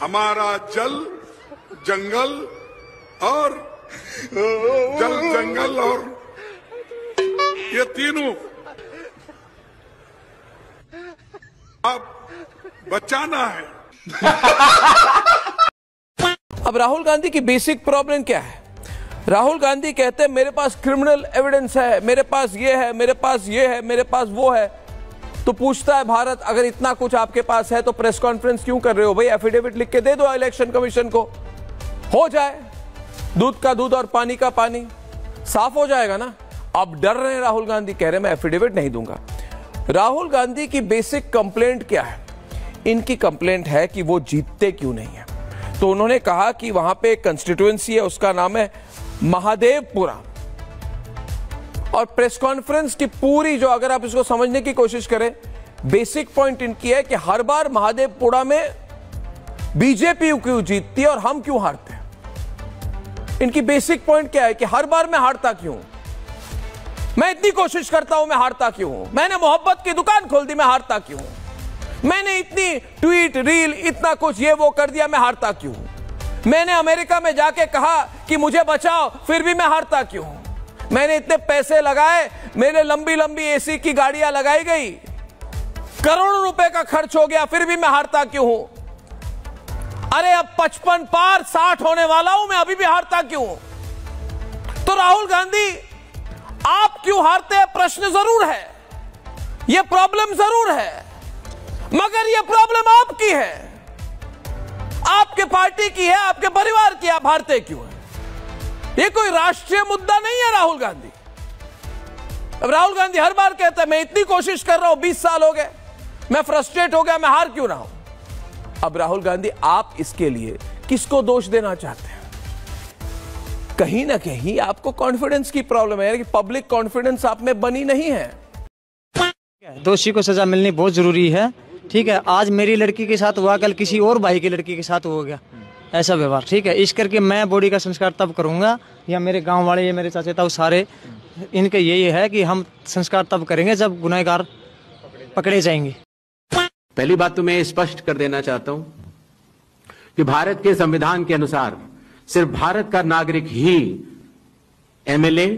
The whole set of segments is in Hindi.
हमारा जल जंगल और जल जंगल और ये तीनों आप बचाना है। अब राहुल गांधी की बेसिक प्रॉब्लम क्या है? राहुल गांधी कहते हैं मेरे पास क्रिमिनल एविडेंस है, मेरे पास ये है, मेरे पास ये है, मेरे पास वो है। तो पूछता है भारत, अगर इतना कुछ आपके पास है तो प्रेस कॉन्फ्रेंस क्यों कर रहे हो भाई? एफिडेविट लिख के दे दो इलेक्शन कमीशन को, हो जाए, दूध का दूध और पानी का पानी, साफ हो जाएगा ना। अब डर रहे हैं राहुल गांधी, कह रहे मैं एफिडेविट नहीं दूंगा। राहुल गांधी की बेसिक कंप्लेंट क्या है? इनकी कंप्लेंट है कि वो जीतते क्यों नहीं है। तो उन्होंने कहा कि वहां पे एक कंस्टिट्यूएंसी है, उसका नाम है महादेवपुरा। और प्रेस कॉन्फ्रेंस की पूरी जो, अगर आप इसको समझने की कोशिश करें, बेसिक पॉइंट इनकी है कि हर बार महादेवपुरा में बीजेपी क्यों जीतती है और हम क्यों हारते हैं। इनकी बेसिक पॉइंट क्या है कि हर बार मैं हारता क्यों, मैं इतनी कोशिश करता हूं, मैं हारता क्यों हूं, मैंने मोहब्बत की दुकान खोल दी, मैं हारता क्यों हूं, मैंने इतनी ट्वीट रील इतना कुछ ये वो कर दिया, मैं हारता क्यों हूं, मैंने अमेरिका में जाके कहा कि मुझे बचाओ, फिर भी मैं हारता क्यों हूं, मैंने इतने पैसे लगाए, मेरे लंबी लंबी एसी की गाड़ियां लगाई गई, करोड़ों रुपए का खर्च हो गया, फिर भी मैं हारता क्यों हूं। अरे अब 55 पार 60 होने वाला हूं, मैं अभी भी हारता क्यों हूं। तो राहुल गांधी, आप क्यों हारते हैं प्रश्न जरूर है, यह प्रॉब्लम जरूर है, मगर यह प्रॉब्लम आपकी है, आपके पार्टी की है, आपके परिवार की। आप हारते क्यों हैं? यह कोई राष्ट्रीय मुद्दा नहीं है राहुल गांधी। अब राहुल गांधी हर बार कहता है मैं इतनी कोशिश कर रहा हूं, 20 साल हो गए, मैं फ्रस्ट्रेट हो गया, मैं हार क्यों रहा हूं। अब राहुल गांधी, आप इसके लिए किसको दोष देना चाहते हैं? कहीं ना कहीं आपको कॉन्फिडेंस की प्रॉब्लम है कि पब्लिक कॉन्फिडेंस आप में बनी नहीं है। दोषी को सजा मिलनी बहुत जरूरी है। ठीक है, आज मेरी लड़की के साथ हुआ, कल किसी और भाई की लड़की के साथ हो गया ऐसा व्यवहार। ठीक है, इस करके मैं बॉडी का संस्कार तब करूंगा, या मेरे गांव वाले, ये मेरे चाचा ताऊ सारे, इनके यही है कि हम संस्कार तब करेंगे जब गुनहगार पकड़े जाएंगे। पहली बात तो मैं स्पष्ट कर देना चाहता हूं कि भारत के संविधान के अनुसार सिर्फ भारत का नागरिक ही एमएलए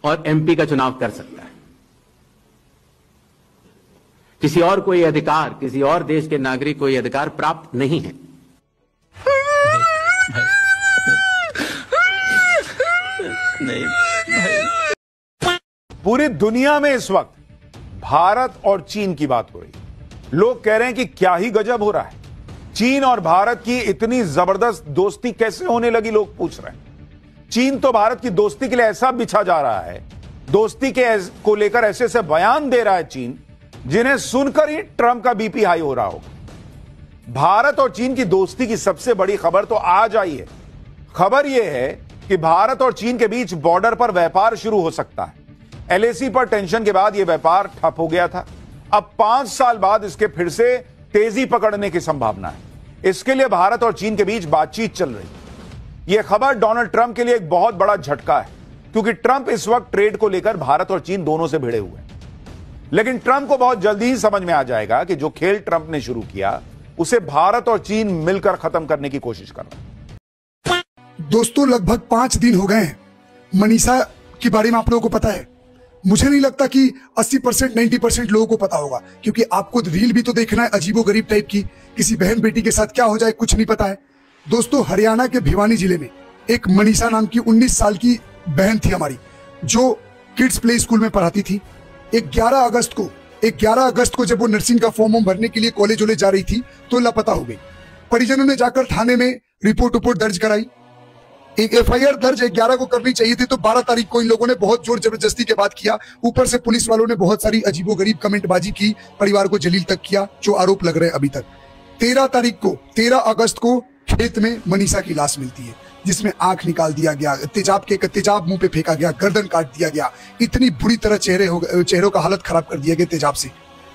और एमपी का चुनाव कर सकता है। किसी और कोई अधिकार, किसी और देश के नागरिक को यह अधिकार प्राप्त नहीं है। पूरी दुनिया में इस वक्त भारत और चीन की बात हो रही है। लोग कह रहे हैं कि क्या ही गजब हो रहा है, चीन और भारत की इतनी जबरदस्त दोस्ती कैसे होने लगी, लोग पूछ रहे हैं। चीन तो भारत की दोस्ती के लिए ऐसा बिछा जा रहा है, दोस्ती को लेकर ऐसे ऐसे बयान दे रहा है चीन, जिन्हें सुनकर ही ट्रंप का बीपी हाई हो रहा होगा। भारत और चीन की दोस्ती की सबसे बड़ी खबर तो आज आई है। खबर यह है कि भारत और चीन के बीच बॉर्डर पर व्यापार शुरू हो सकता है। एलएसी पर टेंशन के बाद यह व्यापार ठप हो गया था। अब 5 साल बाद इसके फिर से तेजी पकड़ने की संभावना है। इसके लिए भारत और चीन के बीच बातचीत चल रही है। यह खबर डोनाल्ड ट्रंप के लिए एक बहुत बड़ा झटका है, क्योंकि ट्रंप इस वक्त ट्रेड को लेकर भारत और चीन दोनों से भिड़े हुए हैं। लेकिन ट्रंप को बहुत जल्दी ही समझ में आ जाएगा कि जो खेल ट्रंप ने शुरू किया, उसे भारत और चीन मिलकर खत्म करने की कोशिश कर रहे हैं। दोस्तों, लगभग 5 दिन हो गए हैं। मनीषा के बारे में आप लोगों को पता है। मुझे नहीं लगता कि 80% 90% लोगों को पता होगा, क्योंकि आपको रील भी तो देखना है अजीबोगरीब टाइप की, किसी बहन बेटी के साथ क्या हो जाए कुछ नहीं पता है। दोस्तों, हरियाणा के भिवानी जिले में एक मनीषा नाम की 19 साल की बहन थी हमारी, जो किड्स प्ले स्कूल में पढ़ाती थी। 11 अगस्त को जब वो नर्सिंग का फॉर्म भरने के लिए कॉलेज वॉलेज जा रही थी तो लापता हो गई। परिजनों ने जाकर थाने में रिपोर्ट दर्ज कराई। एक एफआईआर दर्ज 11 को करनी चाहिए थी, तो 12 तारीख को इन लोगों ने बहुत जोर जबरदस्ती के बाद किया। ऊपर से पुलिस वालों ने बहुत सारी अजीबोगरीब कमेंटबाजी की, परिवार को जलील तक किया, जो आरोप लग रहे हैं अभी तक। 13 अगस्त को खेत में मनीषा की लाश मिलती है, जिसमें आंख निकाल दिया गया, तेजाब मुंह पे फेंका गया, गर्दन काट दिया गया। इतनी बुरी तरह चेहरों का हालत खराब कर दिया गया तेजाब से।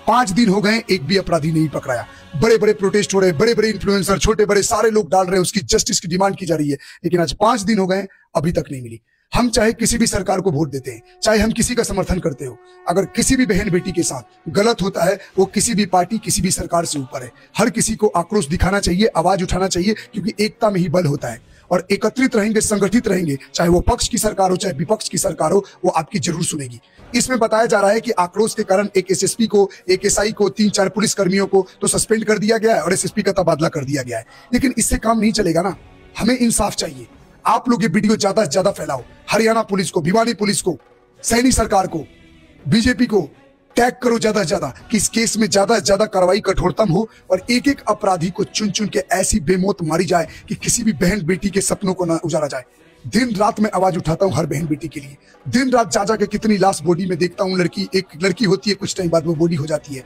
5 दिन हो गए, एक भी अपराधी नहीं पकड़ाया। बड़े बड़े प्रोटेस्ट हो रहे, बड़े बड़े इन्फ्लुएंसर, छोटे बड़े सारे लोग डाल रहे हैं, उसकी जस्टिस की डिमांड की जा रही है। लेकिन आज 5 दिन हो गए, अभी तक नहीं मिली। हम चाहे किसी भी सरकार को वोट देते हैं, चाहे हम किसी का समर्थन करते हो, अगर किसी भी बहन बेटी के साथ गलत होता है, वो किसी भी पार्टी किसी भी सरकार से ऊपर है। हर किसी को आक्रोश दिखाना चाहिए, आवाज उठाना चाहिए, क्योंकि एकता में ही बल होता है। और एकत्रित रहेंगे, संगठित रहेंगे, चाहे वो पक्ष की सरकार हो चाहे विपक्ष की सरकार हो, वो आपकी जरूर सुनेगी। इसमें बताया जा रहा है कि आक्रोश के कारण एक एसएसपी को, एक एसआई को, 3-4 पुलिस कर्मियों को तो सस्पेंड कर दिया गया है और एसएसपी का तबादला कर दिया गया है। लेकिन इससे काम नहीं चलेगा ना, हमें इंसाफ चाहिए। आप लोग ये वीडियो ज्यादा से ज्यादा फैलाओ, हरियाणा पुलिस को, भिवानी पुलिस को, सैनी सरकार को, बीजेपी को टैग करो ज्यादा से ज्यादा, कि इस केस में ज्यादा से ज्यादा कार्रवाई कठोरतम हो और एक एक अपराधी को चुन चुन के ऐसी बेमौत मारी जाए कि किसी भी बहन बेटी के सपनों को ना उजाड़ा जाए। दिन रात मैं आवाज उठाता हूँ हर बहन बेटी के लिए। दिन रात जा के कितनी लाश बॉडी में देखता हूँ। एक लड़की होती है, कुछ टाइम बाद वो बॉडी हो जाती है,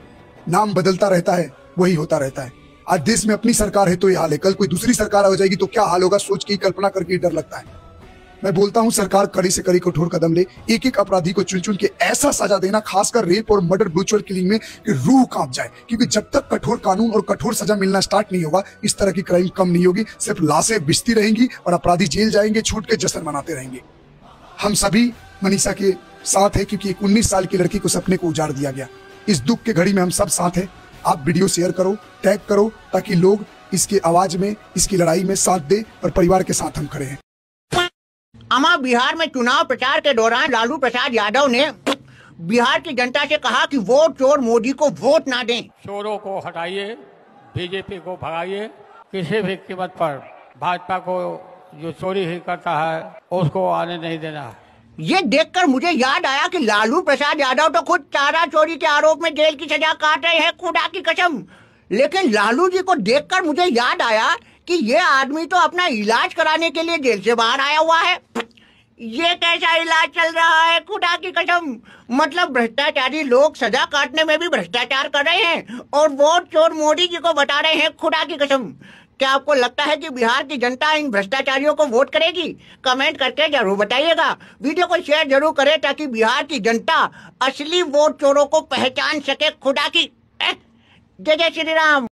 नाम बदलता रहता है, वही होता रहता है। आज देश में अपनी सरकार है तो ये हाल है, कल कोई दूसरी सरकार हो जाएगी तो क्या हाल होगा, सोच के कल्पना करके डर लगता है। मैं बोलता हूं सरकार कड़ी से कड़ी कठोर कदम ले, एक एक अपराधी को चुन चुन के ऐसा सजा देना, खासकर रेप और मर्डर ब्रूचुअल किलिंग में, कि रूह कांप जाए। क्योंकि जब तक कठोर कानून और कठोर सजा मिलना स्टार्ट नहीं होगा, इस तरह की क्राइम कम नहीं होगी। सिर्फ लाशें बिछती रहेंगी और अपराधी जेल जाएंगे, छूट के जश्न मनाते रहेंगे। हम सभी मनीषा के साथ है, क्योंकि एक 19 साल की लड़की को सपने को उजाड़ दिया गया। इस दुख के घड़ी में हम सब साथ हैं। आप वीडियो शेयर करो, टैग करो, ताकि लोग इसके आवाज में, इसकी लड़ाई में साथ दे और परिवार के साथ हम खड़े हैं। अमा बिहार में चुनाव प्रचार के दौरान लालू प्रसाद यादव ने बिहार की जनता से कहा कि वोट चोर मोदी को वोट ना दें। चोरों को हटाइए, बीजेपी को भगाइए, किसी भी कीमत पर भाजपा को जो चोरी ही करता है उसको आने नहीं देना है। ये देखकर मुझे याद आया कि लालू प्रसाद यादव तो खुद चारा चोरी के आरोप में जेल की सजा काट रहे हैं, खुदा की कसम। लेकिन लालू जी को देखकर मुझे याद आया कि ये आदमी तो अपना इलाज कराने के लिए जेल से बाहर आया हुआ है। ये कैसा इलाज चल रहा है, खुदा की कसम। मतलब भ्रष्टाचारी लोग सजा काटने में भी भ्रष्टाचार कर रहे हैं और वोट चोर मोदी जी को बता रहे हैं, खुदा की कसम। क्या आपको लगता है कि बिहार की जनता इन भ्रष्टाचारियों को वोट करेगी? कमेंट करके जरूर बताइएगा। वीडियो को शेयर जरूर करें ताकि बिहार की जनता असली वोट चोरों को पहचान सके, खुदा की। जय जय श्री राम।